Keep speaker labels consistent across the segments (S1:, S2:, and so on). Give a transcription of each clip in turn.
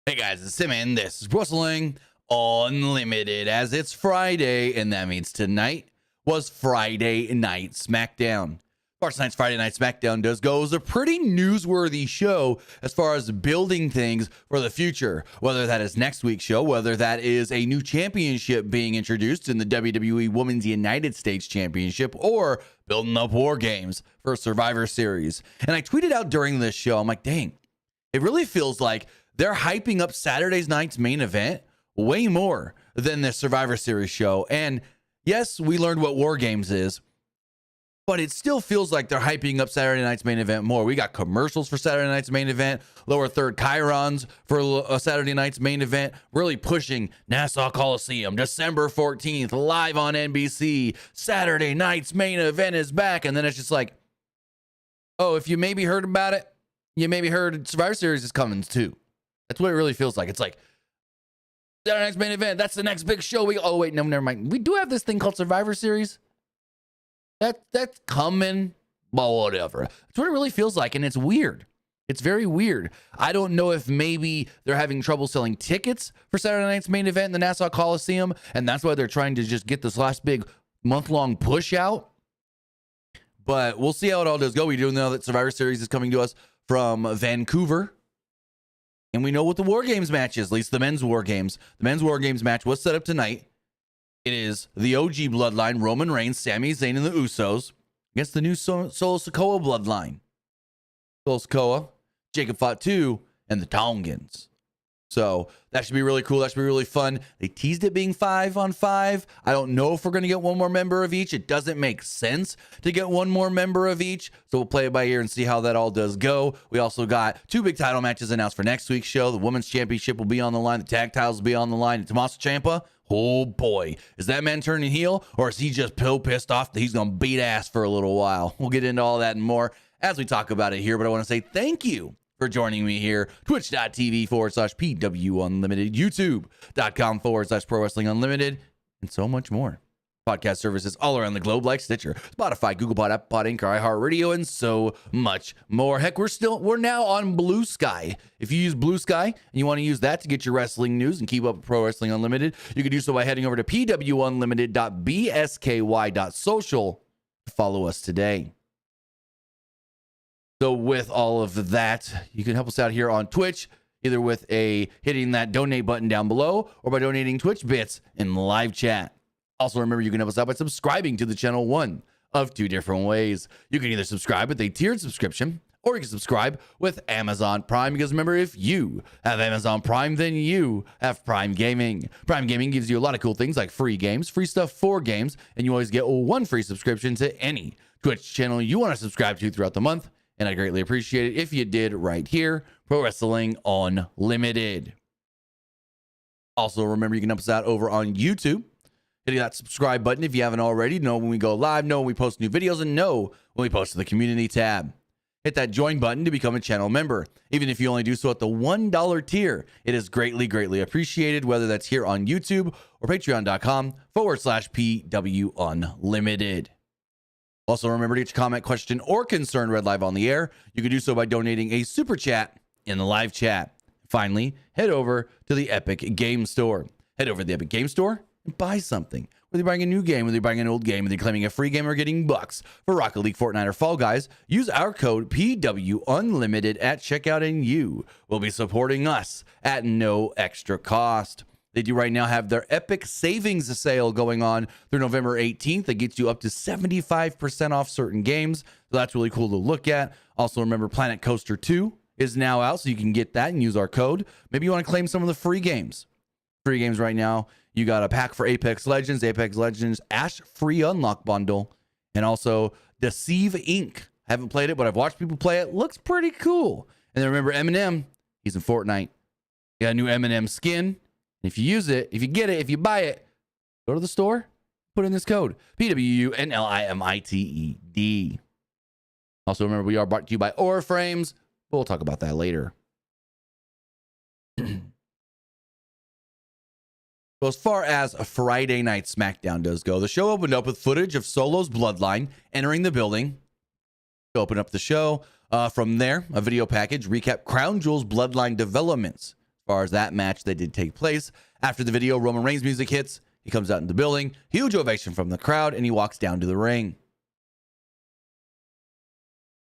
S1: Hey guys, it's Tim, and this is Wrestling Unlimited, as it's Friday, and that means tonight was Friday Night Smackdown. Tonight's Friday Night Smackdown was a pretty newsworthy show as far as building things for the future, whether that is next week's show, whether that is a new championship being introduced in the WWE Women's United States Championship, or building up War Games for Survivor Series. And I tweeted out during this show, I'm like, dang, it really feels like they're hyping up Saturday night's main event way more than the Survivor Series show. And yes, we learned what War Games is, but it still feels like they're hyping up Saturday night's main event more. We got commercials for Saturday night's main event, lower third chyrons for Saturday night's main event, really pushing Nassau Coliseum, December 14th, live on NBC. Saturday night's main event is back. And then it's just like, oh, if you maybe heard about it, you maybe heard Survivor Series is coming too. That's what it really feels like. It's like, Saturday night's main event, that's the next big show. Oh, wait, no, never mind. We do have this thing called Survivor Series. That's coming, but whatever. That's what it really feels like, and it's weird. It's very weird. I don't know if maybe they're having trouble selling tickets for Saturday night's main event in the Nassau Coliseum, and that's why they're trying to just get this last big month-long push out. But we'll see how it all does go. We do know that Survivor Series is coming to us from Vancouver. And we know what the War Games match is, at least the men's War Games. The men's War Games match was set up tonight. It is the OG Bloodline, Roman Reigns, Sami Zayn, and the Usos against the new Solo Sikoa Bloodline. Solo Sikoa, Jacob Fatu, and the Tongans. So that should be really cool. That should be really fun. They teased it being 5-on-5. I don't know if we're going to get one more member of each. It doesn't make sense to get one more member of each. So we'll play it by ear and see how that all does go. We also got 2 big title matches announced for next week's show. The Women's Championship will be on the line. The tag titles will be on the line. And Tommaso Ciampa, oh boy, is that man turning heel, or is he just pissed off that he's going to beat ass for a little while? We'll get into all that and more as we talk about it here. But I want to say thank you for joining me here. Twitch.tv/PWU Unlimited, YouTube.com/Pro Wrestling Unlimited, and so much more. Podcast services all around the globe like Stitcher, Spotify, Google Pod, Apple Pod, Anchor, iHeartRadio, and so much more. Heck, we're now on Blue Sky. If you use Blue Sky and you want to use that to get your wrestling news and keep up with Pro Wrestling Unlimited, you can do so by heading over to pwunlimited.bsky.social to follow us today. So with all of that, you can help us out here on Twitch, either with hitting that donate button down below or by donating Twitch bits in the live chat. Also, remember, you can help us out by subscribing to the channel one of 2 different ways. You can either subscribe with a tiered subscription, or you can subscribe with Amazon Prime, because remember, if you have Amazon Prime, then you have Prime Gaming. Prime Gaming gives you a lot of cool things like free games, free stuff for games, and you always get 1 free subscription to any Twitch channel you want to subscribe to throughout the month. And I greatly appreciate it if you did right here, Pro Wrestling Unlimited. Also, remember, you can help us out over on YouTube, hitting that subscribe button if you haven't already. Know when we go live, know when we post new videos, and know when we post to the community tab. Hit that join button to become a channel member. Even if you only do so at the $1 tier, it is greatly, greatly appreciated, whether that's here on YouTube or patreon.com/PW Unlimited. Also, remember to get your comment, question, or concern read live on the air. You can do so by donating a super chat in the live chat. Finally, head over to the Epic Game Store. Head over to the Epic Game Store and buy something. Whether you're buying a new game, whether you're buying an old game, whether you're claiming a free game or getting bucks for Rocket League, Fortnite, or Fall Guys, use our code PW Unlimited at checkout, and you will be supporting us at no extra cost. They do right now have their Epic Savings sale going on through November 18th. That gets you up to 75% off certain games. So that's really cool to look at. Also, remember, Planet Coaster 2 is now out, so you can get that and use our code. Maybe you want to claim some of the free games. Free games right now. You got a pack for Apex Legends Ash Free Unlock Bundle, and also Deceive Inc. Haven't played it, but I've watched people play it. Looks pretty cool. And then remember, Eminem, he's in Fortnite. You got a new Eminem skin. If you use it, if you get it, if you buy it, go to the store, put in this code, PWUNLIMITED. Also, remember, we are brought to you by Aura Frames. We'll talk about that later. So as far as a Friday Night Smackdown does go, the show opened up with footage of Solo's Bloodline entering the building to open up the show. From there, a video package recap Crown Jewel's Bloodline developments. far as that match that did take place, after the video, Roman Reigns music hits. He comes out in the building, huge ovation from the crowd, and he walks down to the ring.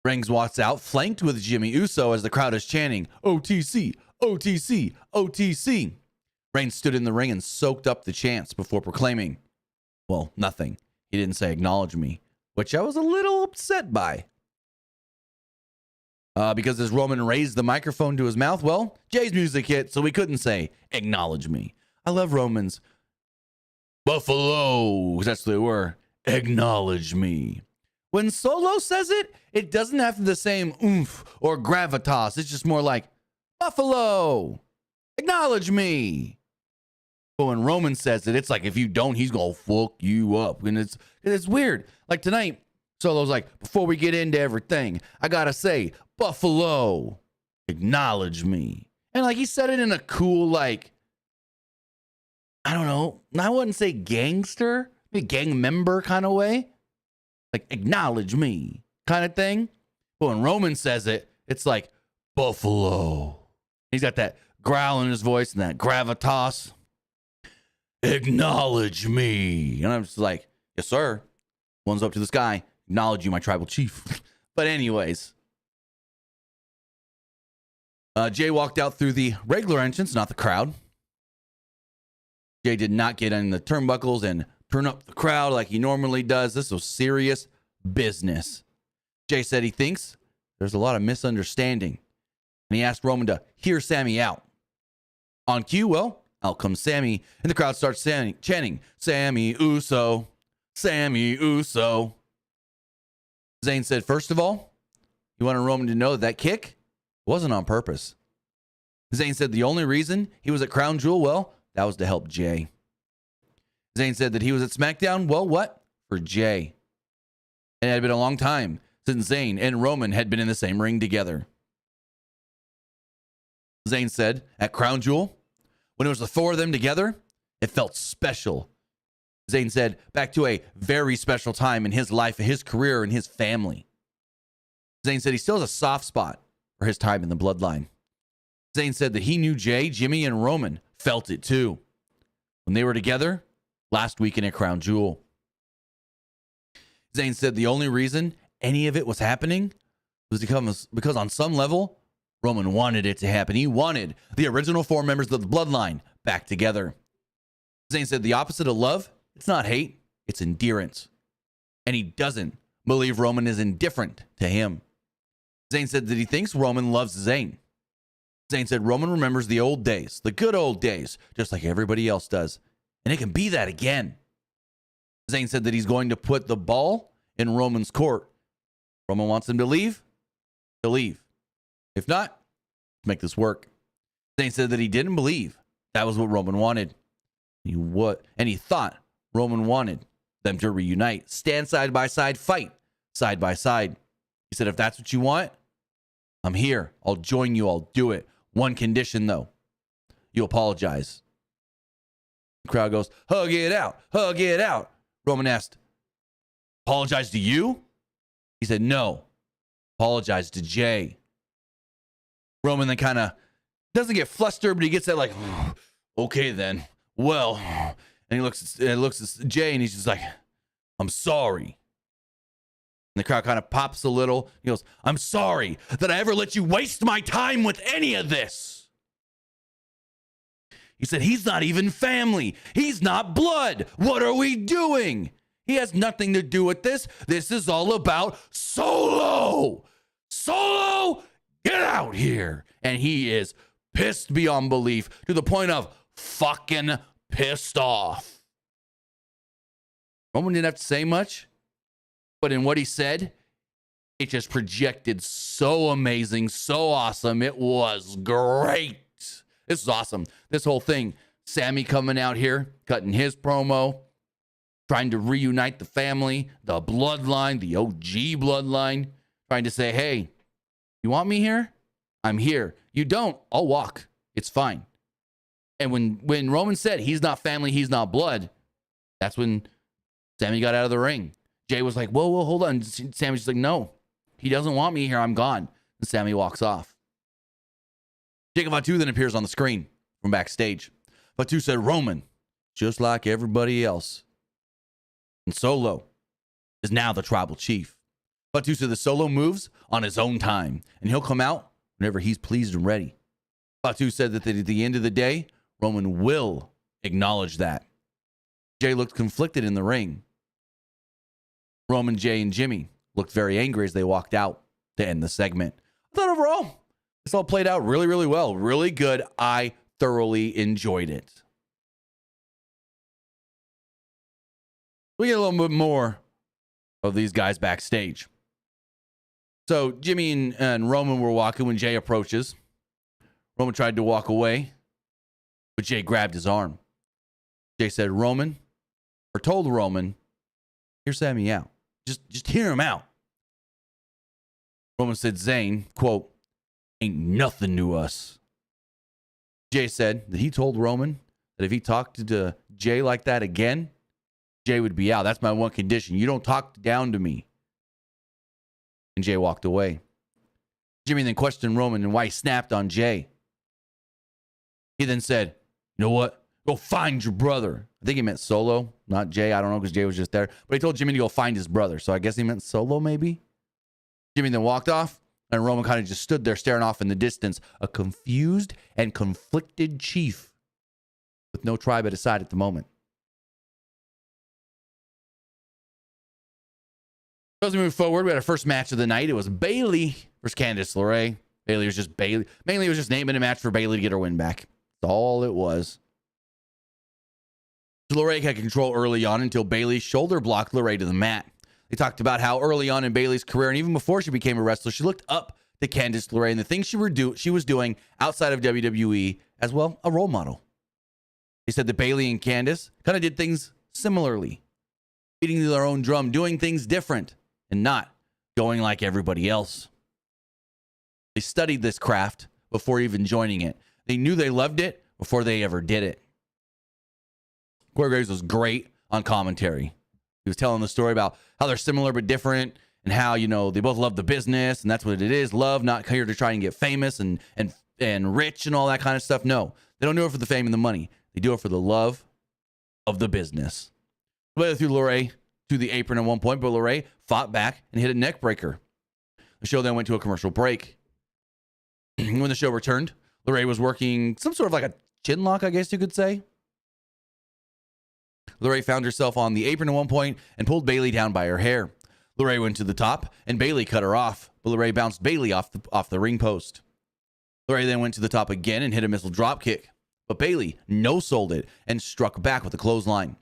S1: Reigns walks out, flanked with Jimmy Uso as the crowd is chanting, OTC, OTC, OTC. Reigns stood in the ring and soaked up the chants before proclaiming, well, nothing. He didn't say acknowledge me, which I was a little upset by. Because as Roman raised the microphone to his mouth, well, Jay's music hit, so he couldn't say acknowledge me. I love Roman's Buffalo, that's what they were. Acknowledge me. When Solo says it, it doesn't have the same oomph or gravitas. It's just more like, Buffalo, acknowledge me. But when Roman says it, it's like, if you don't, he's going to fuck you up. And it's weird. Like tonight, Solo's like, before we get into everything, I got to say, Buffalo, acknowledge me. And like, he said it in a cool, like, I don't know, I wouldn't say gangster, maybe gang member kind of way. Like, acknowledge me kind of thing. But when Roman says it, it's like, Buffalo. He's got that growl in his voice and that gravitas. Acknowledge me. And I'm just like, yes, sir. One's up to the sky. Acknowledge you, my tribal chief. But anyways. Jay walked out through the regular entrance, not the crowd. Jay did not get in the turnbuckles and turn up the crowd like he normally does. This was serious business. Jay said he thinks there's a lot of misunderstanding. And he asked Roman to hear Sammy out. On cue, well, out comes Sammy. And the crowd starts chanting, Sammy Uso, Sammy Uso. Zayn said, first of all, he wanted Roman to know that kick wasn't on purpose. Zayn said the only reason he was at Crown Jewel, well, that was to help Jay. Zayn said that he was at Smackdown, well, what? For Jay. And it had been a long time since Zayn and Roman had been in the same ring together. Zayn said, at Crown Jewel, when it was the four of them together, it felt special. Zayn said, back to a very special time in his life, his career, and his family. Zayn said he still has a soft spot for his time in the Bloodline. Zayn said that he knew Jay, Jimmy, and Roman felt it too when they were together last weekend at Crown Jewel. Zayn said the only reason any of it was happening was because on some level, Roman wanted it to happen. He wanted the original four members of the Bloodline back together. Zayn said the opposite of love, it's not hate, it's endearance. And he doesn't believe Roman is indifferent to him. Zayn said that he thinks Roman loves Zayn. Zayn said Roman remembers the old days, the good old days, just like everybody else does. And it can be that again. Zayn said that he's going to put the ball in Roman's court. Roman wants him to leave. He'll leave. If not, let's make this work. Zayn said that he didn't believe that was what Roman wanted. And he thought Roman wanted them to reunite, stand side by side, fight side by side. He said, if that's what you want, I'm here. I'll join you. I'll do it. One condition, though. You apologize. The crowd goes, hug it out. Hug it out. Roman asked, apologize to you? He said, no. Apologize to Jay. Roman then kind of doesn't get flustered, but he gets that like, okay then. Well, and he looks at Jay and he's just like, I'm sorry. And the crowd kind of pops a little. He goes, I'm sorry that I ever let you waste my time with any of this. He said, he's not even family. He's not blood. What are we doing? He has nothing to do with this. This is all about Solo. Solo, get out here. And he is pissed beyond belief to the point of fucking pissed off. Roman didn't have to say much, but in what he said, it just projected so amazing, so awesome. It was great. This is awesome. This whole thing, Sammy coming out here, cutting his promo, trying to reunite the family, the bloodline, the OG bloodline, trying to say, hey, you want me here? I'm here. You don't, I'll walk. It's fine. And when Roman said he's not family, he's not blood, that's when Sammy got out of the ring. Jay was like, whoa, hold on. Sammy's like, no, he doesn't want me here. I'm gone. And Sammy walks off. Jacob Fatu then appears on the screen from backstage. Fatu said, Roman, just like everybody else. And Solo is now the tribal chief. Fatu said the Solo moves on his own time, and he'll come out whenever he's pleased and ready. Fatu said that at the end of the day, Roman will acknowledge that. Jay looked conflicted in the ring. Roman, Jay, and Jimmy looked very angry as they walked out to end the segment. I thought overall, this all played out really, really well. Really good. I thoroughly enjoyed it. We get a little bit more of these guys backstage. So Jimmy and Roman were walking when Jay approaches. Roman tried to walk away, but Jay grabbed his arm. Jay said, told Roman, hear Sammy out. Just hear him out. Roman said, Zayn, quote, ain't nothing to us. Jay said that he told Roman that if he talked to Jay like that again, Jay would be out. That's my one condition. You don't talk down to me. And Jay walked away. Jimmy then questioned Roman and why he snapped on Jay. He then said, you know what? Go find your brother. I think he meant Solo, not Jay. I don't know because Jay was just there. But he told Jimmy to go find his brother. So I guess he meant Solo maybe. Jimmy then walked off. And Roman kind of just stood there staring off in the distance. A confused and conflicted chief with no tribe at his side at the moment. As we move forward, we had our first match of the night. It was Bayley versus Candice LeRae. Bayley was just Bayley. Mainly it was just naming a match for Bayley to get her win back. That's all it was. LeRae had control early on until Bayley shoulder blocked LeRae to the mat. They talked about how early on in Bayley's career, and even before she became a wrestler, she looked up to Candice LeRae and the things she was doing outside of WWE as well, a role model. He said that Bayley and Candice kind of did things similarly, beating their own drum, doing things different, and not going like everybody else. They studied this craft before even joining it. They knew they loved it before they ever did it. Corey Graves was great on commentary. He was telling the story about how they're similar but different and how, you know, they both love the business and that's what it is. Love, not here to try and get famous and rich and all that kind of stuff. No, they don't do it for the fame and the money. They do it for the love of the business. They threw LeRae to the apron at one point, but LeRae fought back and hit a neck breaker. The show then went to a commercial break. When the show returned, LeRae was working some sort of like a chin lock, I guess you could say. LeRae found herself on the apron at one point and pulled Bayley down by her hair. LeRae went to the top and Bayley cut her off, but LeRae bounced Bayley off the ring post. LeRae then went to the top again and hit a missile drop kick, but Bayley no-sold it and struck back with a clothesline.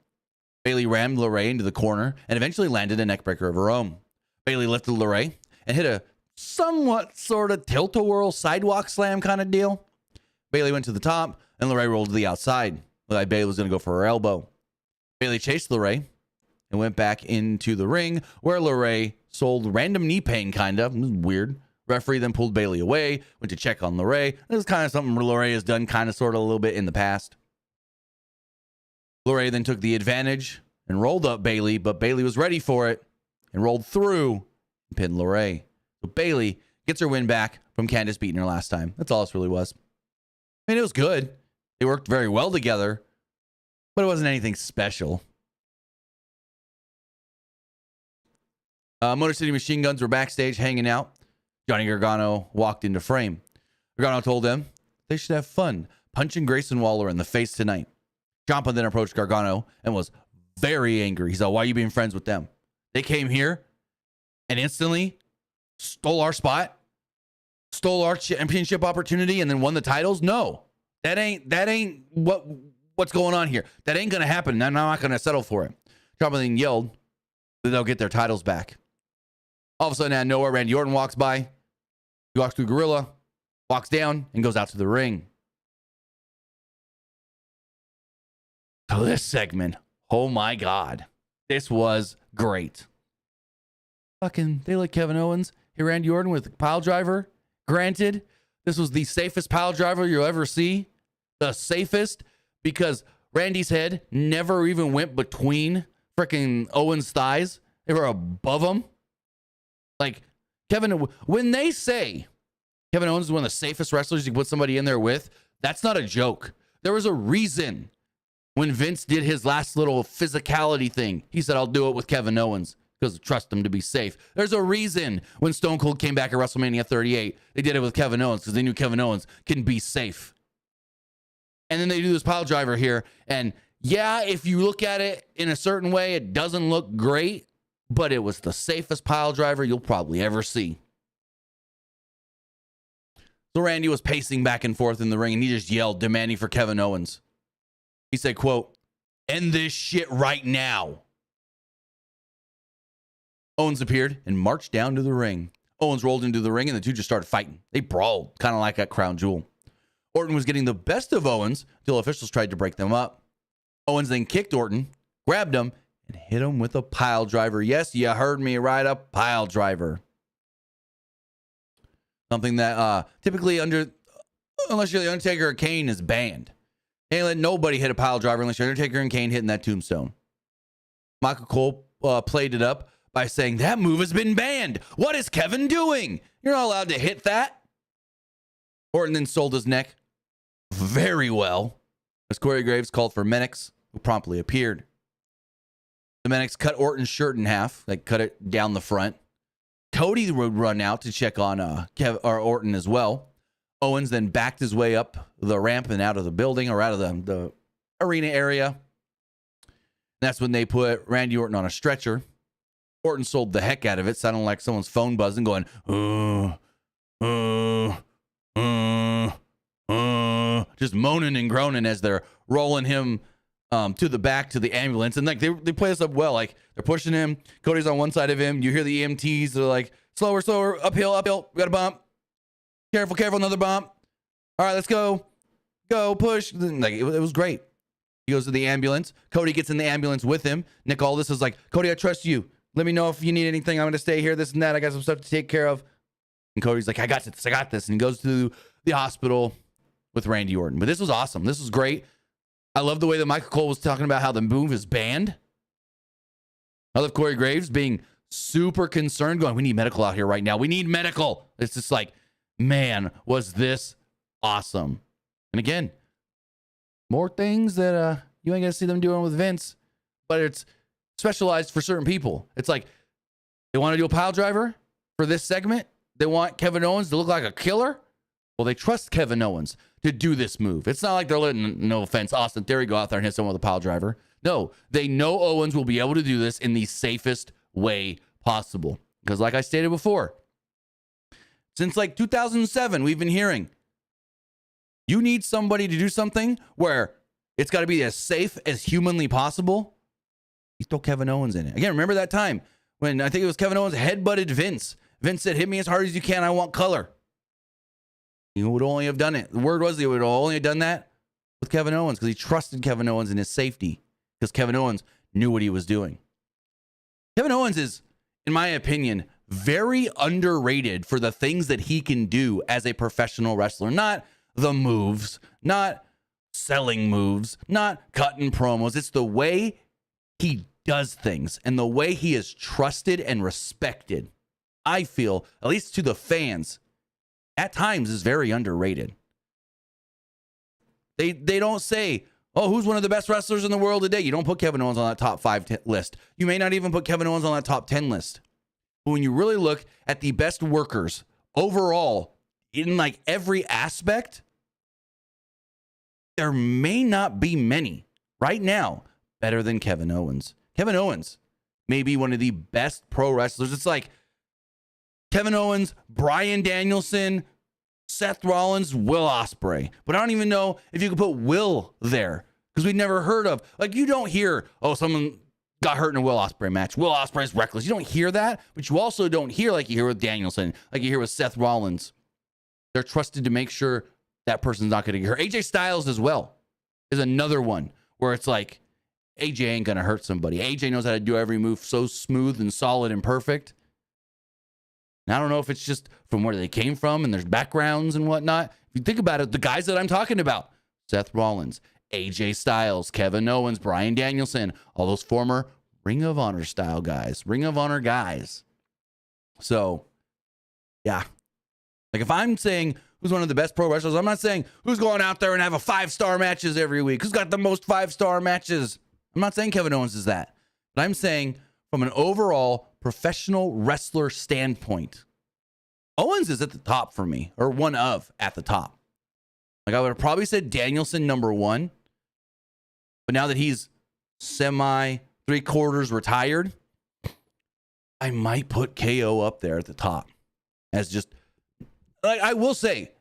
S1: Bayley rammed LeRae into the corner and eventually landed a neckbreaker of her own. Bayley lifted LeRae and hit a somewhat sort of tilt-a-whirl sidewalk slam kind of deal. Bayley went to the top and LeRae rolled to the outside. Like Bayley was going to go for her elbow. Bayley chased LeRae and went back into the ring where LeRae sold random knee pain, kind of. It was weird. Referee then pulled Bayley away, went to check on LeRae. This is kind of something LeRae has done kind of sort of a little bit in the past. LeRae then took the advantage and rolled up Bayley, but Bayley was ready for it and rolled through and pinned LeRae. So Bayley gets her win back from Candice beating her last time. That's all this really was. I mean, it was good. They worked very well together, but it wasn't anything special. Motor City Machine Guns were backstage hanging out. Johnny Gargano walked into frame. Gargano told them they should have fun punching Grayson Waller in the face tonight. Ciampa then approached Gargano and was very angry. He said, why are you being friends with them? They came here and instantly stole our spot, stole our championship opportunity, and then won the titles? No, that ain't what's going on here. That ain't going to happen. I'm not going to settle for it. Ciampa then yelled that they'll get their titles back. All of a sudden, out of nowhere, Randy Orton walks by. He walks through Gorilla, walks down, and goes out to the ring. So this segment, oh my God, this was great. They let Kevin Owens hit Randy Orton with a pile driver. Granted, this was the safest pile driver you'll ever see. The safest, because Randy's head never even went between freaking Owens' thighs. They were above him. Like, when they say Kevin Owens is one of the safest wrestlers you can put somebody in there with. That's not a joke. There was a reason when Vince did his last little physicality thing. He said, I'll do it with Kevin Owens because I trust him to be safe. There's a reason when Stone Cold came back at WrestleMania 38, they did it with Kevin Owens because they knew Kevin Owens can be safe. And then they do this pile driver here. And yeah, if you look at it in a certain way, it doesn't look great, but it was the safest pile driver you'll probably ever see. So Randy was pacing back and forth in the ring, and he just yelled, demanding for Kevin Owens. He said, quote, end this shit right now. Owens appeared and marched down to the ring. Owens rolled into the ring, and the two just started fighting. They brawled, kind of like at Crown Jewel. Orton was getting the best of Owens until officials tried to break them up. Owens then kicked Orton, grabbed him, and hit him with a pile driver. Yes, you heard me right, a pile driver. Something that typically unless you're the Undertaker or Kane, is banned. Can't let nobody hit a pile driver unless you're Undertaker and Kane hitting that tombstone. Michael Cole played it up by saying, that move has been banned. What is Kevin doing? You're not allowed to hit that. Orton then sold his neck very well as Corey Graves called for Menix, who promptly appeared. The Menix cut Orton's shirt in half, like cut it down the front. Cody would run out to check on Orton as well. Owens then backed his way up the ramp and out of the building, or out of the arena area. That's when they put Randy Orton on a stretcher. Orton sold the heck out of it, sounding like someone's phone buzzing, going, just moaning and groaning as they're rolling him to the back to the ambulance. And like they play this up well. Like they're pushing him. Cody's on one side of him. You hear the EMTs. They're like, slower, uphill. We got a bump. Careful, another bump. All right, let's go. Go, push. Like it was great. He goes to the ambulance. Cody gets in the ambulance with him. Nick Aldis is like, Cody, I trust you. Let me know if you need anything. I'm going to stay here, this and that. I got some stuff to take care of. And Cody's like, I got this. And he goes to the hospital with Randy Orton. But this was awesome. This was great. I love the way that Michael Cole was talking about how the move is banned. I love Corey Graves being super concerned, going, we need medical out here right now. We need medical. It's just like, man, was this awesome. And again, more things that you ain't going to see them doing with Vince, but it's specialized for certain people. It's like they want to do a pile driver for this segment. They want Kevin Owens to look like a killer. Well, they trust Kevin Owens to do this move. It's not like they're letting, no offense, Austin Theory go out there and hit someone with a pile driver. No, they know Owens will be able to do this in the safest way possible. Because like I stated before, since like 2007, we've been hearing, you need somebody to do something where it's got to be as safe as humanly possible. You throw Kevin Owens in it. Again, remember that time when I think it was Kevin Owens headbutted Vince. Vince said, hit me as hard as you can. I want color. He would only have done it. The word was he would only have done that with Kevin Owens because he trusted Kevin Owens in his safety because Kevin Owens knew what he was doing. Kevin Owens is, in my opinion, very underrated for the things that he can do as a professional wrestler. Not the moves, not selling moves, not cutting promos. It's the way he does things and the way he is trusted and respected. I feel, at least to the fans, at times is very underrated. They don't say, oh, who's one of the best wrestlers in the world today? You don't put Kevin Owens on that top 5 list. You may not even put Kevin Owens on that top 10 list. But when you really look at the best workers overall in like every aspect, there may not be many right now better than Kevin Owens. Kevin Owens may be one of the best pro wrestlers. It's like Kevin Owens, Bryan Danielson, Seth Rollins, Will Ospreay. But I don't even know if you could put Will there because we've never heard of. Like, you don't hear, oh, someone got hurt in a Will Ospreay match. Will Ospreay's reckless. You don't hear that, but you also don't hear like you hear with Danielson, like you hear with Seth Rollins. They're trusted to make sure that person's not going to get hurt. AJ Styles as well is another one where it's like, AJ ain't going to hurt somebody. AJ knows how to do every move so smooth and solid and perfect. And I don't know if it's just from where they came from and there's backgrounds and whatnot. If you think about it, the guys that I'm talking about, Seth Rollins, AJ Styles, Kevin Owens, Bryan Danielson, all those former Ring of Honor style guys, Ring of Honor guys. So, yeah, Like if I'm saying who's one of the best pro wrestlers, I'm not saying who's going out there and have a 5-star matches every week. Who's got the most 5-star matches? I'm not saying Kevin Owens is that. But I'm saying from an overall professional wrestler standpoint, Owens is at the top for me, or one of at the top. Like I would have probably said Danielson number 1. But now that he's semi 3/4 retired, I might put KO up there at the top. As just, like I will say,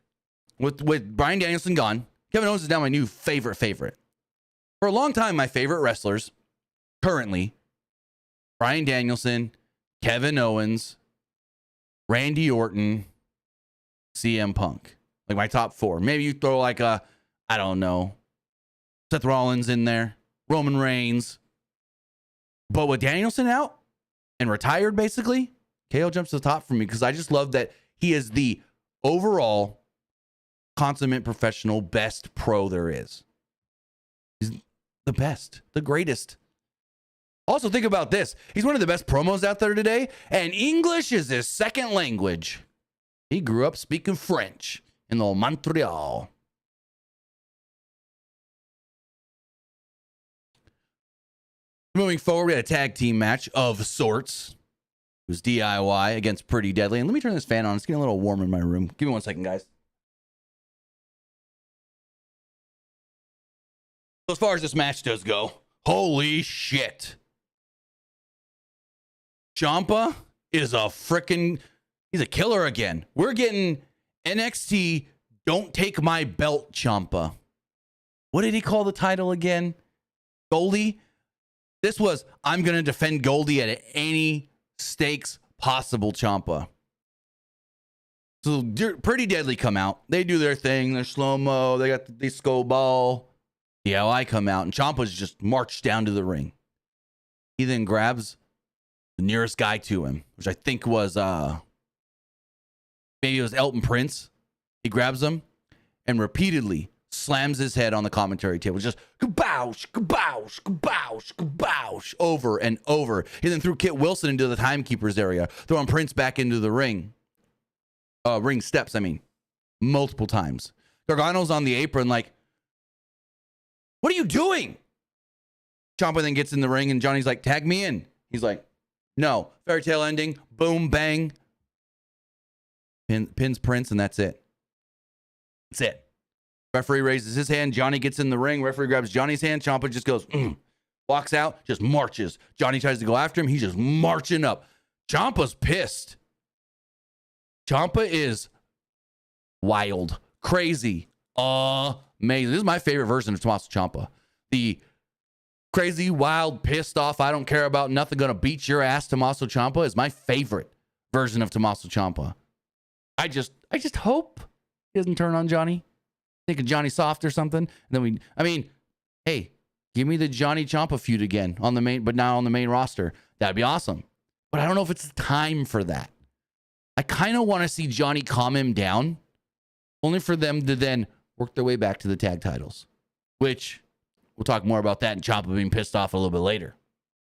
S1: with Bryan Danielson gone, Kevin Owens is now my new favorite. For a long time, my favorite wrestlers currently, Bryan Danielson, Kevin Owens, Randy Orton, CM Punk. Like my top 4. Maybe you throw like I don't know, Seth Rollins in there, Roman Reigns. But with Danielson out and retired, basically, KO jumps to the top for me because I just love that he is the overall consummate professional best pro there is. He's the best, the greatest. Also, think about this. He's one of the best promos out there today, and English is his second language. He grew up speaking French in the Montreal. Moving forward, we had a tag team match of sorts. It was DIY against Pretty Deadly. And let me turn this fan on. It's getting a little warm in my room. Give me 1 second, guys. So as far as this match does go, holy shit. Ciampa is he's a killer again. We're getting NXT Don't Take My Belt Ciampa. What did he call the title again? Goldie? This was, I'm going to defend Goldie at any stakes possible Ciampa. So Pretty Deadly come out. They do their thing. They're slow-mo. They got the disco ball. DIY come out, and Ciampa's just marched down to the ring. He then grabs the nearest guy to him, which I think was, maybe it was Elton Prince. He grabs him and repeatedly slams his head on the commentary table. Just kaboush, kaboush, kaboush, kaboush, over and over. He then threw Kit Wilson into the timekeeper's area, throwing Prince back into the ring. Ring steps, multiple times. Gargano's on the apron like, what are you doing? Ciampa then gets in the ring and Johnny's like, tag me in. He's like, no. Fairy tale ending. Boom, bang. Pins Prince, and that's it. That's it. Referee raises his hand. Johnny gets in the ring. Referee grabs Johnny's hand. Ciampa just goes, walks out, just marches. Johnny tries to go after him. He's just marching up. Ciampa's pissed. Ciampa is wild, crazy, amazing. This is my favorite version of Tommaso Ciampa. The crazy, wild, pissed off, I don't care about nothing, gonna beat your ass Tommaso Ciampa is my favorite version of Tommaso Ciampa. I just hope he doesn't turn on Johnny. Think of Johnny Soft or something. And then hey, give me the Johnny Ciampa feud again on the main, but now on the main roster. That'd be awesome. But I don't know if it's time for that. I kind of want to see Johnny calm him down, only for them to then work their way back to the tag titles, which we'll talk more about that and Ciampa being pissed off a little bit later.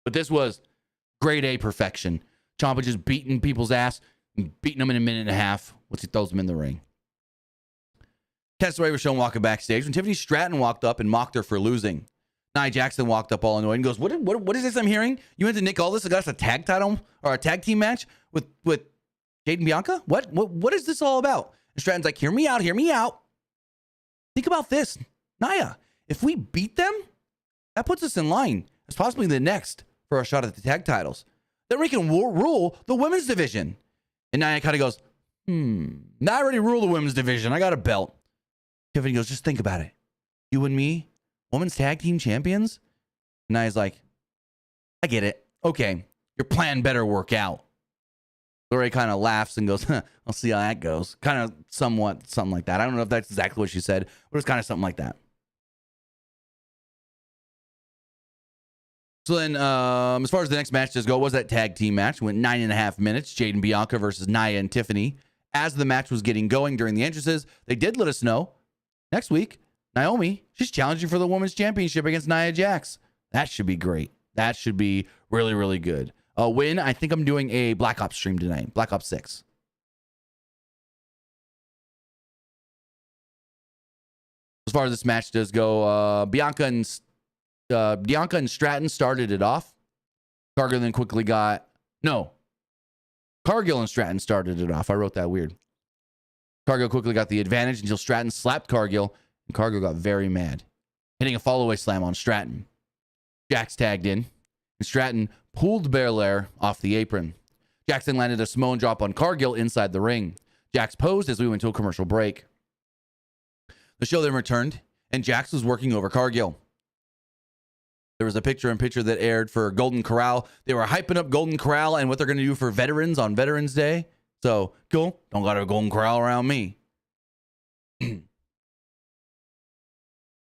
S1: But this was grade A perfection. Ciampa just beating people's ass, beating them in a minute and a half once he throws them in the ring. Tessa Ray was shown walking backstage when Tiffany Stratton walked up and mocked her for losing. Nia Jackson walked up all annoyed and goes, what is this I'm hearing? You went to Nick Aldis and got us a tag title or a tag team match with Jade and Bianca? What is this all about? And Stratton's like, hear me out. Think about this, Nia. If we beat them, that puts us in line as possibly the next for a shot at the tag titles. Then we can rule the women's division. And Nia kind of goes, I already rule the women's division. I got a belt. Tiffany goes, just think about it. You and me, women's tag team champions? And Nia's like, I get it. Okay, your plan better work out. Lori kind of laughs and goes, I'll see how that goes. Kind of somewhat something like that. I don't know if that's exactly what she said, but it was kind of something like that. So then, as far as the next match does go, was that tag team match. It went 9.5 minutes. Jade and Bianca versus Nia and Tiffany. As the match was getting going during the entrances, they did let us know next week, Naomi, she's challenging for the women's championship against Nia Jax. That should be great. That should be really, really good. I think I'm doing a Black Ops stream tonight. Black Ops 6. As far as this match does go, Bianca and Stratton started it off. Cargill then quickly got... No. Cargill and Stratton started it off. I wrote that weird. Cargill quickly got the advantage until Stratton slapped Cargill, and Cargill got very mad, hitting a fall-away slam on Stratton. Jax tagged in, and Stratton pulled Belair off the apron. Jax then landed a Samoan drop on Cargill inside the ring. Jax posed as we went to a commercial break. The show then returned, and Jax was working over Cargill. There was a picture-in-picture that aired for Golden Corral. They were hyping up Golden Corral and what they're going to do for veterans on Veterans Day. So, cool. Don't got a Golden Corral around me.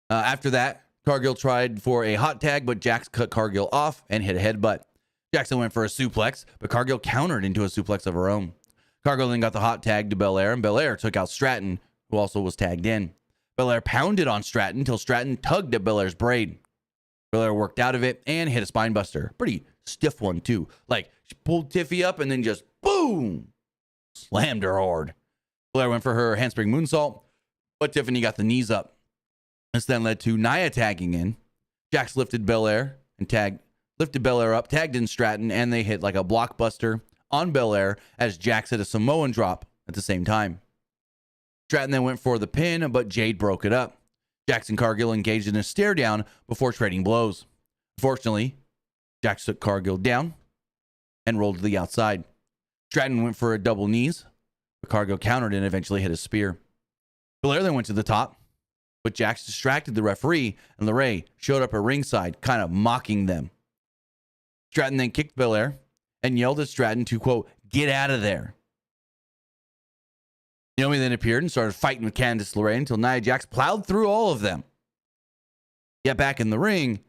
S1: After that, Cargill tried for a hot tag, but Jax cut Cargill off and hit a headbutt. Jackson went for a suplex, but Cargill countered into a suplex of her own. Cargill then got the hot tag to Belair, and Belair took out Stratton, who also was tagged in. Belair pounded on Stratton until Stratton tugged at Belair's braid. Belair worked out of it and hit a spine buster. Pretty stiff one, too. Like, she pulled Tiffy up and then just, boom! Slammed her hard. Belair went for her handspring moonsault, but Tiffany got the knees up. This then led to Nia tagging in. Jax lifted Belair up, tagged in Stratton, and they hit like a blockbuster on Belair as Jax hit a Samoan drop at the same time. Stratton then went for the pin, but Jade broke it up. Jax and Cargill engaged in a stare down before trading blows. Fortunately, Jax took Cargill down and rolled to the outside. Stratton went for a double knees, but Cargill countered and eventually hit a spear. Belair then went to the top, but Jax distracted the referee, and LeRae showed up at ringside, kind of mocking them. Stratton then kicked Belair and yelled at Stratton to, quote, get out of there. Naomi then appeared and started fighting with Candice LeRae until Nia Jax plowed through all of them. Yet back in the ring,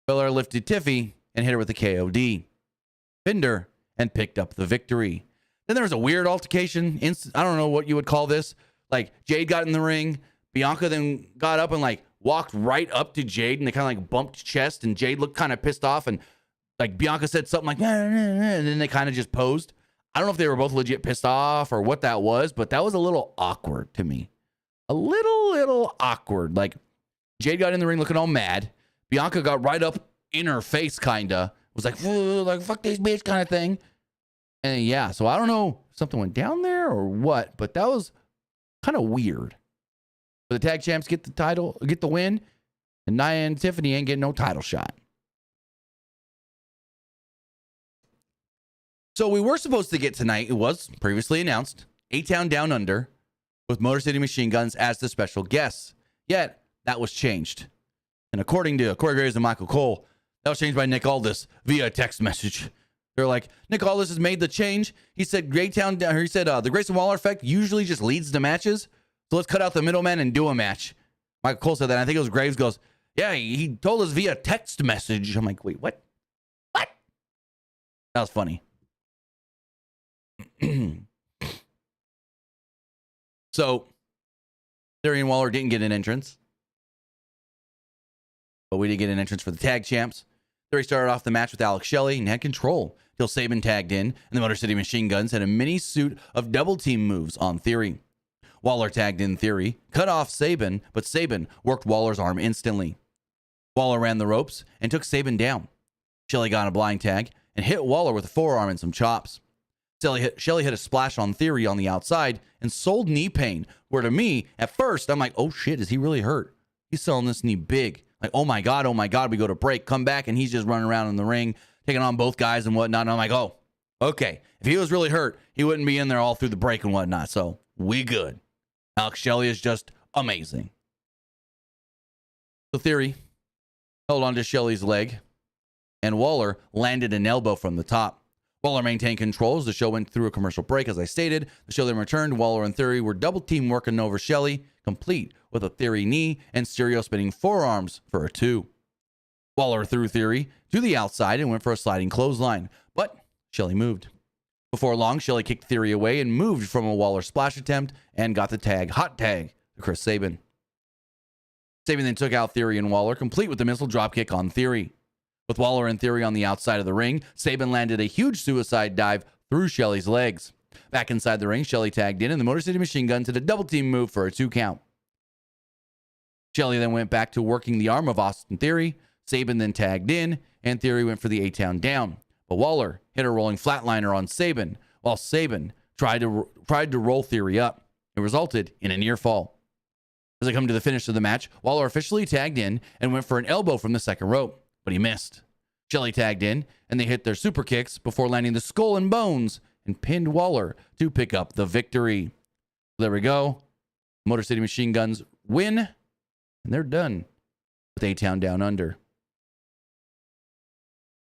S1: Belair lifted Tiffy and hit her with a KOD. Pinned her and picked up the victory. Then there was a weird altercation. I don't know what you would call this. Like, Jade got in the ring. Bianca then got up and, like, walked right up to Jade, and they kind of, like, bumped chest, and Jade looked kind of pissed off, and, like, Bianca said something like, nah, nah, nah, and then they kind of just posed. I don't know if they were both legit pissed off or what that was, but that was a little awkward to me. A little awkward. Like, Jade got in the ring looking all mad. Bianca got right up in her face, kind of. Was like, fuck this bitch kind of thing. And yeah, so I don't know if something went down there or what, but that was kind of weird. But the tag champs get the title, get the win, and Nia and Tiffany ain't getting no title shot. So we were supposed to get tonight, it was previously announced, A-Town Down Under with Motor City Machine Guns as the special guests. Yet, that was changed. And according to Corey Graves and Michael Cole, that was changed by Nick Aldis via text message. They're like, Nick Aldis has made the change. He said, the Grayson Waller effect usually just leads to matches. So let's cut out the middleman and do a match. Michael Cole said that. I think it was Graves goes, yeah, he told us via text message. I'm like, wait, what? What? That was funny. So, Theory and Waller didn't get an entrance. But we did get an entrance for the tag champs. Theory started off the match with Alex Shelley and had control till Sabin tagged in, and the Motor City Machine Guns had a mini suit of double team moves on Theory. Waller tagged in Theory, cut off Sabin, but Sabin worked Waller's arm instantly. Waller ran the ropes and took Sabin down. Shelley got a blind tag and hit Waller with a forearm and some chops. Shelley hit a splash on Theory on the outside and sold knee pain, where to me, at first, I'm like, oh shit, is he really hurt? He's selling this knee big. Like, oh my God, we go to break, come back, and he's just running around in the ring, taking on both guys and whatnot. And I'm like, oh, okay. If he was really hurt, he wouldn't be in there all through the break and whatnot. So we good. Alex Shelley is just amazing. So Theory held onto Shelley's leg, and Waller landed an elbow from the top. Waller maintained control as the show went through a commercial break. As I stated, the show then returned. Waller and Theory were double team working over Shelley, complete with a Theory knee and stereo spinning forearms for a 2. Waller threw Theory to the outside and went for a sliding clothesline, but Shelley moved. Before long, Shelley kicked Theory away and moved from a Waller splash attempt and got the hot tag to Chris Sabin. Sabin then took out Theory and Waller, complete with the missile dropkick on Theory. With Waller and Theory on the outside of the ring, Sabin landed a huge suicide dive through Shelley's legs. Back inside the ring, Shelley tagged in, and the Motor City Machine Guns did a double team move for a 2 count. Shelley then went back to working the arm of Austin Theory. Sabin then tagged in, and Theory went for the A-Town down. But Waller hit a rolling flatliner on Sabin, while Sabin tried to roll Theory up. It resulted in a near fall. As they come to the finish of the match, Waller officially tagged in and went for an elbow from the second rope, but he missed. Shelley tagged in, and they hit their super kicks before landing the skull and bones and pinned Waller to pick up the victory. There we go. Motor City Machine Guns win, and they're done with A-Town Down Under.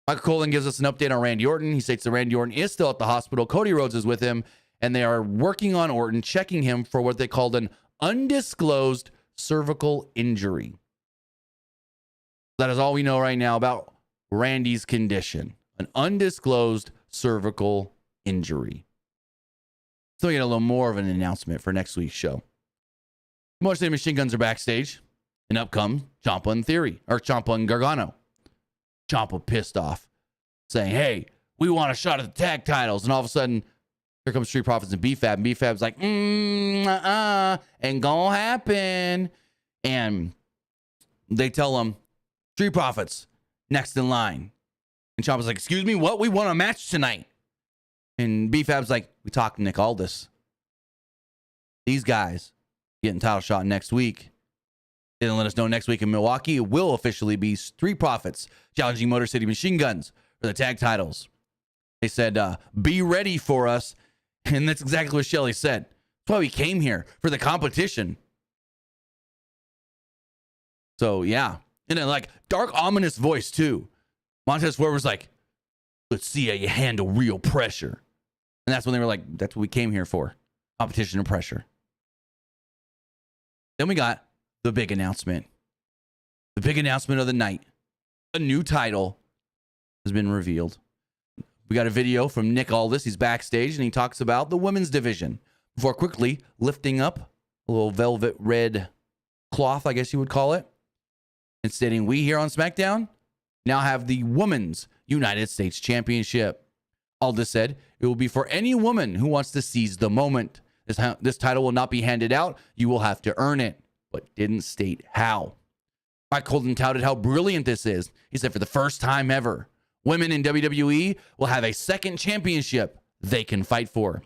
S1: Michael Cole then gives us an update on Randy Orton. He states that Randy Orton is still at the hospital. Cody Rhodes is with him, and they are working on Orton, checking him for what they called an undisclosed cervical injury. That is all we know right now about Randy's condition. An undisclosed cervical injury. So we get a little more of an announcement for next week's show. Motor City Machine Guns are backstage, and up come Ciampa and Theory, or Ciampa and Gargano. Ciampa pissed off, saying, hey, we want a shot at the tag titles. And all of a sudden, here comes Street Profits and B-Fab. And B-Fab's like, ain't gonna happen. And they tell him, Street Profits, next in line. And Ciampa's like, excuse me, what? We want a match tonight. And B-Fab's like, we talked to Nick Aldis. These guys getting title shot next week. They didn't let us know next week in Milwaukee. It will officially be Street Profits challenging Motor City Machine Guns for the tag titles. They said, be ready for us. And that's exactly what Shelley said. That's why we came here, for the competition. So, yeah. And then, like, dark, ominous voice, too. Montez Ford was like, let's see how you handle real pressure. And that's when they were like, that's what we came here for. Competition and pressure. Then we got the big announcement. The big announcement of the night. A new title has been revealed. We got a video from Nick Aldis. He's backstage, and he talks about the women's division before quickly lifting up a little velvet red cloth, I guess you would call it, and stating, we here on Smackdown now have the Women's United States Championship. Aldis said, it will be for any woman who wants to seize the moment. This title will not be handed out. You will have to earn it, but didn't state how. Mike Colton touted how brilliant this is. He said, for the first time ever, women in WWE will have a second championship they can fight for.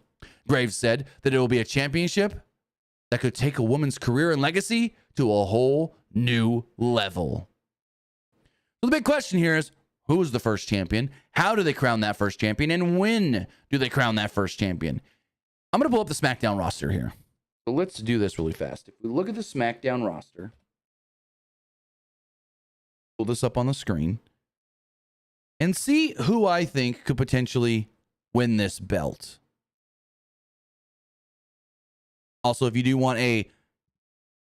S1: Graves said that it will be a championship that could take a woman's career and legacy to a whole new level. So the big question here is, who is the first champion? How do they crown that first champion? And when do they crown that first champion? I'm going to pull up the SmackDown roster here. So let's do this really fast. If we look at the SmackDown roster, pull this up on the screen, and see who I think could potentially win this belt. Also, if you do want a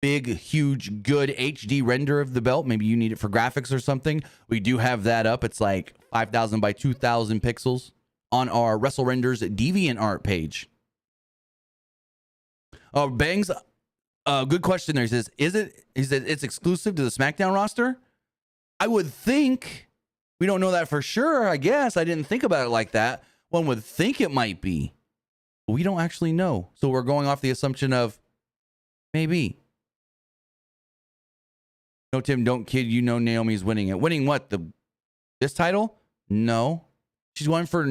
S1: big, huge, good HD render of the belt, maybe you need it for graphics or something, we do have that up. It's like 5,000 by 2,000 pixels on our Wrestle Renders DeviantArt page. Bangs, good question there. He says, he said it's exclusive to the SmackDown roster? I would think. We don't know that for sure, I guess. I didn't think about it like that. One would think it might be. But we don't actually know. So we're going off the assumption of maybe. No, Tim, don't kid. You know Naomi's winning it. Winning what? This title? No. She's going for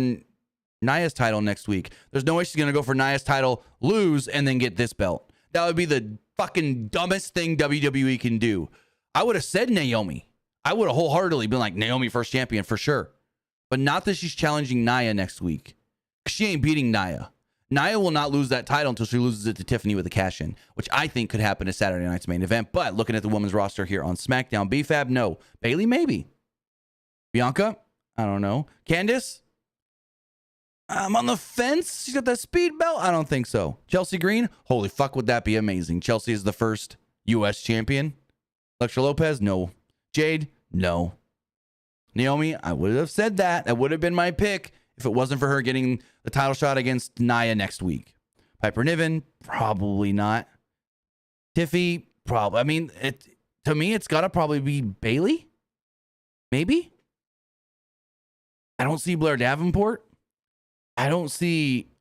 S1: Nia's title next week. There's no way she's going to go for Nia's title, lose, and then get this belt. That would be the fucking dumbest thing WWE can do. I would have said Naomi. I would have wholeheartedly been like, Naomi first champion for sure. But not that she's challenging Nia next week. She ain't beating Nia. Nia will not lose that title until she loses it to Tiffany with a cash-in, which I think could happen at Saturday night's main event. But looking at the women's roster here on SmackDown, B-Fab, no. Bayley, maybe. Bianca, I don't know. Candice, I'm on the fence. She's got that speed belt. I don't think so. Chelsea Green, holy fuck, would that be amazing. Chelsea is the first U.S. champion. Elektra Lopez, no. Jade, no. Naomi, I would have said that. That would have been my pick if it wasn't for her getting the title shot against Nia next week. Piper Niven, probably not. Tiffy, probably. I mean, to me, it's got to probably be Bayley. Maybe. I don't see Blair Davenport. I don't see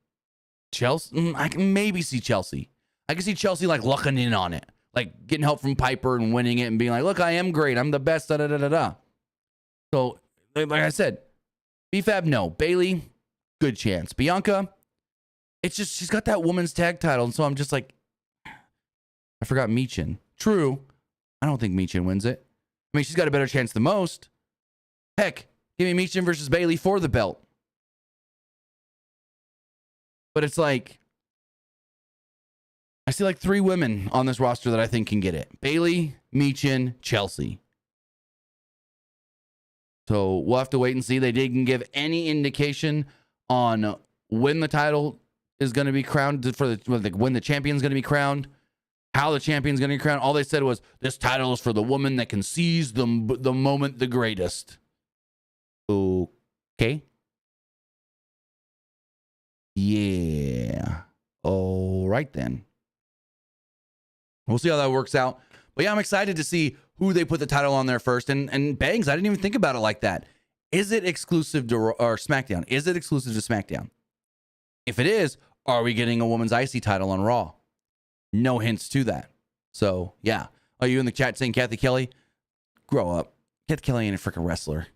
S1: Chelsea. I can maybe see Chelsea. I can see Chelsea like lucking in on it like getting help from Piper and winning it and being like, look, I am great. I'm the best. Da, da, da, da, da. So, like I said, BFAB, no. Bailey, good chance. Bianca, it's just, she's got that woman's tag title. And so I'm just like, I forgot Michin. True. I don't think Michin wins it. I mean, she's got a better chance than most. Heck, give me Michin versus Bailey for the belt. But it's like, I see like 3 women on this roster that I think can get it. Bailey, Michin, Chelsea. So we'll have to wait and see. They didn't give any indication on when the title is going to be crowned, for when the champion's going to be crowned, how the champion's going to be crowned. All they said was, this title is for the woman that can seize the moment the greatest. Okay. Yeah. All right then. We'll see how that works out. But yeah, I'm excited to see who they put the title on there first. And Bangs, I didn't even think about it like that. Is it exclusive to or SmackDown? Is it exclusive to SmackDown? If it is, are we getting a women's IC title on Raw? No hints to that. So yeah. Are you in the chat saying Kathy Kelly? Grow up. Kathy Kelly ain't a freaking wrestler.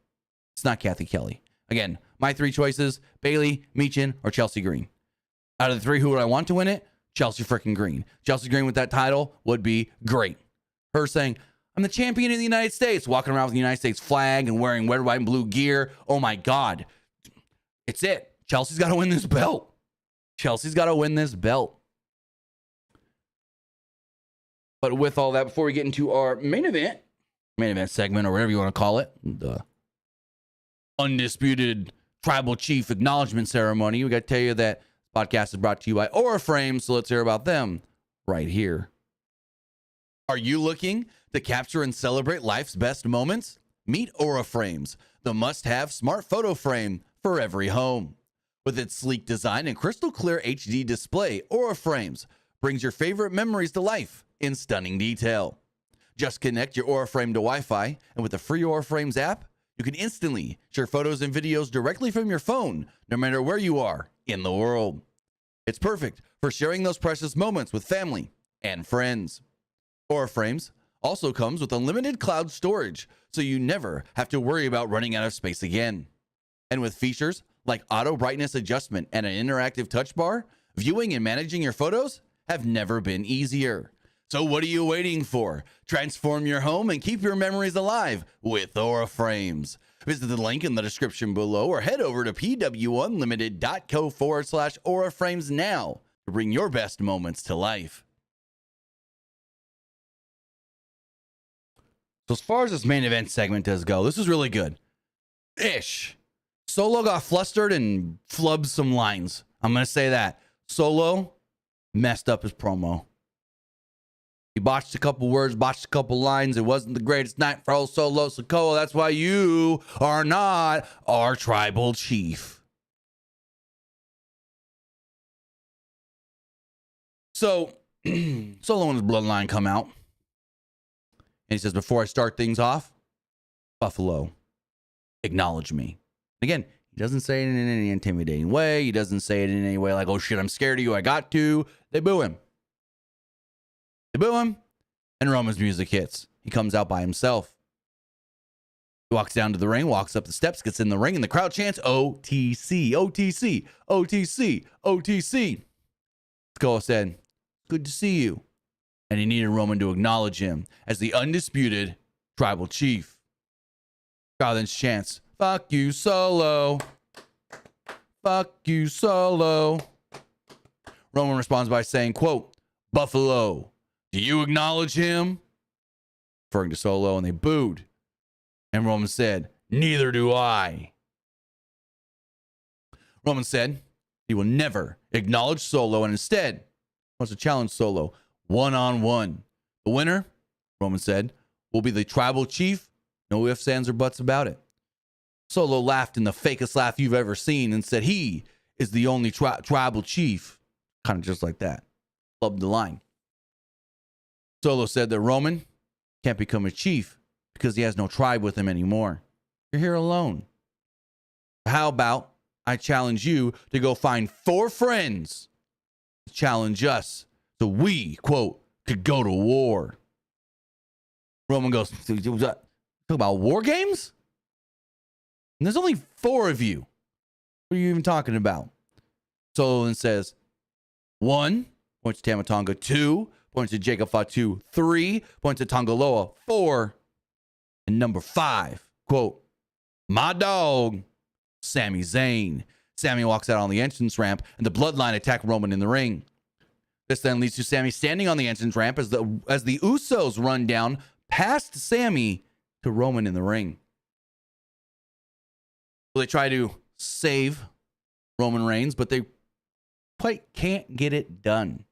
S1: It's not Kathy Kelly. Again, my 3 choices: Bailey, Michin, or Chelsea Green. Out of the 3, who would I want to win it? Chelsea freaking Green. Chelsea Green with that title would be great. Her saying, I'm the champion of the United States, walking around with the United States flag and wearing red, white, and blue gear. Oh my God. It's it. Chelsea's got to win this belt. Chelsea's got to win this belt. But with all that, before we get into our main event segment, or whatever you want to call it, the undisputed tribal chief acknowledgement ceremony, we got to tell you that this podcast is brought to you by Aura Frames. So let's hear about them right here. Are you looking to capture and celebrate life's best moments? Meet Aura Frames, the must-have smart photo frame for every home. With its sleek design and crystal clear HD display, Aura Frames brings your favorite memories to life in stunning detail. Just connect your Aura Frame to Wi-Fi, and with the free Aura Frames app, you can instantly share photos and videos directly from your phone, no matter where you are in the world. It's perfect for sharing those precious moments with family and friends. Aura Frames also comes with unlimited cloud storage, so you never have to worry about running out of space again. And with features like auto brightness adjustment and an interactive touch bar, viewing and managing your photos have never been easier. So what are you waiting for? Transform your home and keep your memories alive with Aura Frames. Visit the link in the description below or head over to pwunlimited.co/Aura Frames now to bring your best moments to life. So as far as this main event segment does go, this is really good. Ish. Solo got flustered and flubbed some lines. I'm going to say that. Solo messed up his promo. He botched a couple words, botched a couple lines. It wasn't the greatest night for old Solo Sikoa. That's why you are not our tribal chief. So, Solo and his Bloodline come out. And he says, before I start things off, Buffalo, acknowledge me. Again, he doesn't say it in any intimidating way. He doesn't say it in any way like, oh shit, I'm scared of you, I got to. They boo him. They boo him, and Roman's music hits. He comes out by himself. He walks down to the ring, walks up the steps, gets in the ring, and the crowd chants, OTC, OTC, OTC, OTC. Sikoa said, good to see you. And he needed Roman to acknowledge him as the undisputed tribal chief. Crowd then chants, fuck you, Solo. Fuck you, Solo. Roman responds by saying, quote, Buffalo, do you acknowledge him? Referring to Solo, and they booed. And Roman said, neither do I. Roman said he will never acknowledge Solo and instead wants to challenge Solo one-on-one. The winner, Roman said, will be the tribal chief. No ifs, ands, or buts about it. Solo laughed in the fakest laugh you've ever seen and said he is the only tribal chief. Kind of just like that. Loved the line. Solo said that Roman can't become a chief because he has no tribe with him anymore. You're here alone. How about I challenge you to go find 4 friends to challenge us so we, quote, could go to war. Roman goes, talk about war games? And there's only 4 of you. What are you even talking about? Solo then says, 1, points to Tama Tonga. 2, points to Jacob Fatu. 3, points to Tonga Loa. 4, and number 5, quote, my dog, Sami Zayn. Sami walks out on the entrance ramp, and the Bloodline attack Roman in the ring. This then leads to Sami standing on the entrance ramp as the Usos run down past Sami to Roman in the ring. So they try to save Roman Reigns, but they quite can't get it done.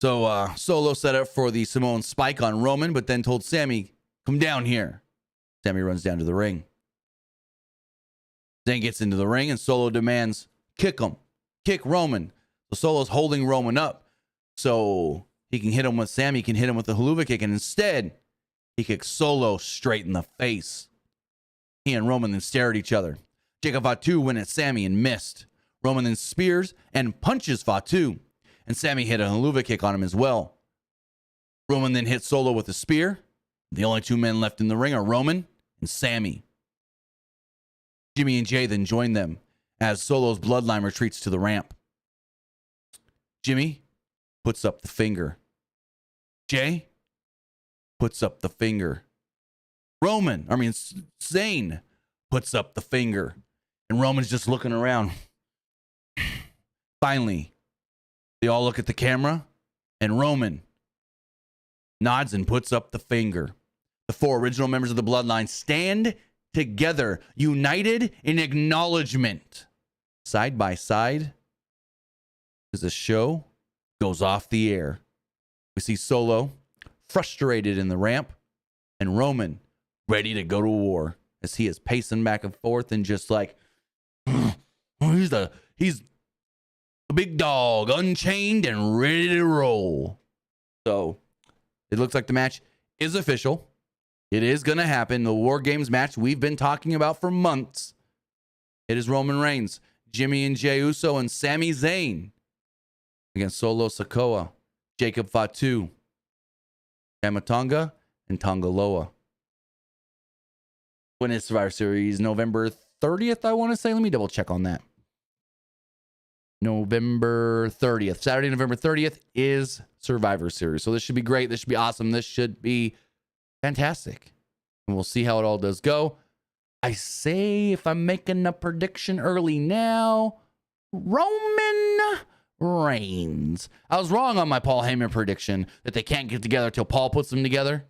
S1: So Solo set up for the Samoan spike on Roman, but then told Sami, come down here. Sami runs down to the ring. Zayn gets into the ring, and Solo demands, kick him. Kick Roman. So Solo's holding Roman up so he can hit him with Sami, can hit him with the haluva kick, and instead, he kicks Solo straight in the face. He and Roman then stare at each other. Jacob Fatu went at Sami and missed. Roman then spears and punches Fatu, and Sami hit a haluva kick on him as well. Roman then hit Solo with a spear. The only 2 men left in the ring are Roman and Sami. Jimmy and Jay then join them as Solo's Bloodline retreats to the ramp. Jimmy puts up the finger. Jay puts up the finger. Zayn puts up the finger. And Roman's just looking around. Finally, they all look at the camera, and Roman nods and puts up the finger. The 4 original members of the Bloodline stand together, united in acknowledgement, side by side, as the show goes off the air. We see Solo frustrated in the ramp, and Roman ready to go to war as he is pacing back and forth and just like, he's a big dog, unchained and ready to roll. So it looks like the match is official. It is going to happen. The War Games match we've been talking about for months. It is Roman Reigns, Jimmy and Jey Uso, and Sami Zayn against Solo Sikoa, Jacob Fatu, Tama Tonga, and Tonga Loa. When is Survivor Series? November 30th, I want to say. Let me double check on that. November 30th. Saturday, November 30th is Survivor Series. So this should be great. This should be awesome. This should be fantastic. And we'll see how it all does go. I say, if I'm making a prediction early now, Roman Reigns. I was wrong on my Paul Heyman prediction that they can't get together till Paul puts them together.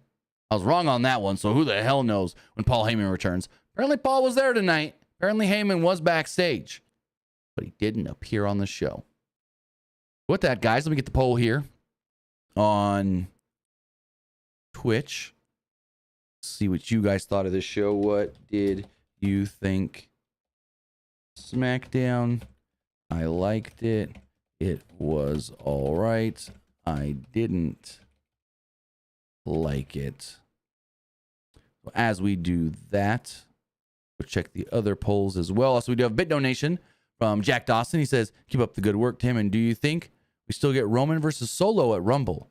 S1: I was wrong on that one, so who the hell knows when Paul Heyman returns. Apparently Paul was there tonight. Apparently Heyman was backstage, but he didn't appear on the show. With that, guys, let me get the poll here on Twitch. See what you guys thought of this show. What did you think? Smackdown. I liked it. It was all right. I didn't like it. As we do that, we'll check the other polls as well. Also, we do have a bit donation from Jack Dawson. He says, keep up the good work, Tim. And do you think we still get Roman versus Solo at Rumble?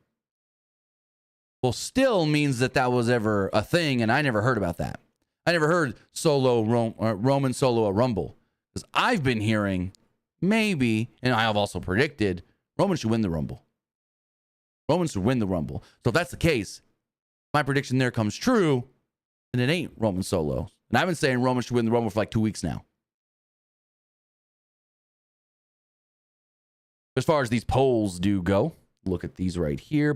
S1: Well, still means that was ever a thing, and I never heard about that. I never heard Roman Solo at Rumble. Because I've been hearing maybe, and I have also predicted, Roman should win the Rumble. Roman should win the Rumble. So if that's the case, my prediction there comes true, and it ain't Roman Solo. And I've been saying Roman should win the Rumble for like 2 weeks now. As far as these polls do go, look at these right here.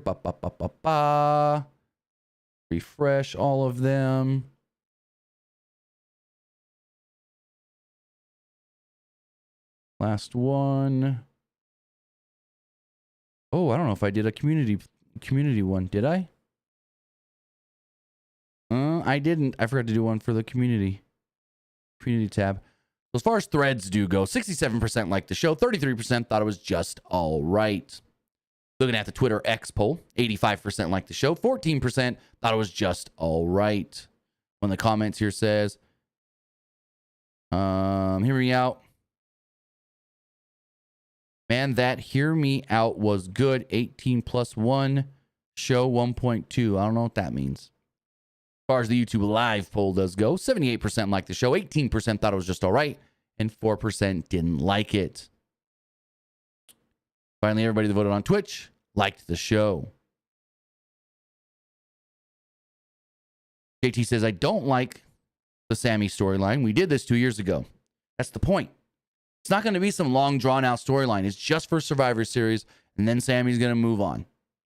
S1: Refresh all of them. Last one. Oh, I don't know if I did a community one. Did I? I didn't. I forgot to do one for the community tab. So as far as threads do go, 67% liked the show, 33% thought it was just all right. Looking at the Twitter X poll, 85% liked the show, 14% thought it was just all right. One of the comments here says, hear me out. Man, that Hear Me Out was good. 18 plus 1, show 1.2. I don't know what that means. As far as the YouTube live poll does go, 78% liked the show, 18% thought it was just all right, and 4% didn't like it. Finally, everybody that voted on Twitch liked the show. JT says, I don't like the Sammy storyline. We did this 2 years ago. That's the point. It's not going to be some long, drawn-out storyline. It's just for Survivor Series, and then Sammy's going to move on.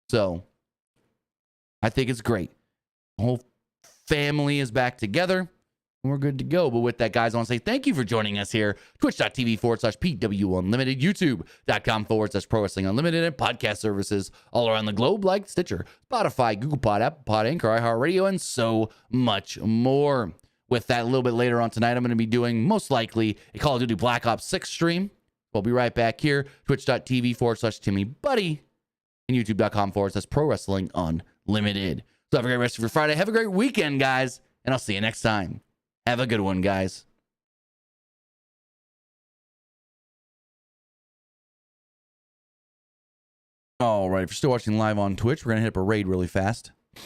S1: So, I think it's great. The whole family is back together, and we're good to go. But with that, guys, I want to say thank you for joining us here. Twitch.tv/PWU Unlimited, YouTube.com/Pro Wrestling Unlimited, and podcast services all around the globe like Stitcher, Spotify, Google Pod, Apple Pod, Anchor, iHeartRadio, and so much more. With that, a little bit later on tonight, I'm going to be doing, most likely, a Call of Duty Black Ops 6 stream. We'll be right back here. Twitch.tv/TimmyBuddy and YouTube.com/Pro Wrestling Unlimited. So have a great rest of your Friday. Have a great weekend, guys. And I'll see you next time. Have a good one, guys. All right. If you're still watching live on Twitch, we're going to hit up a raid really fast.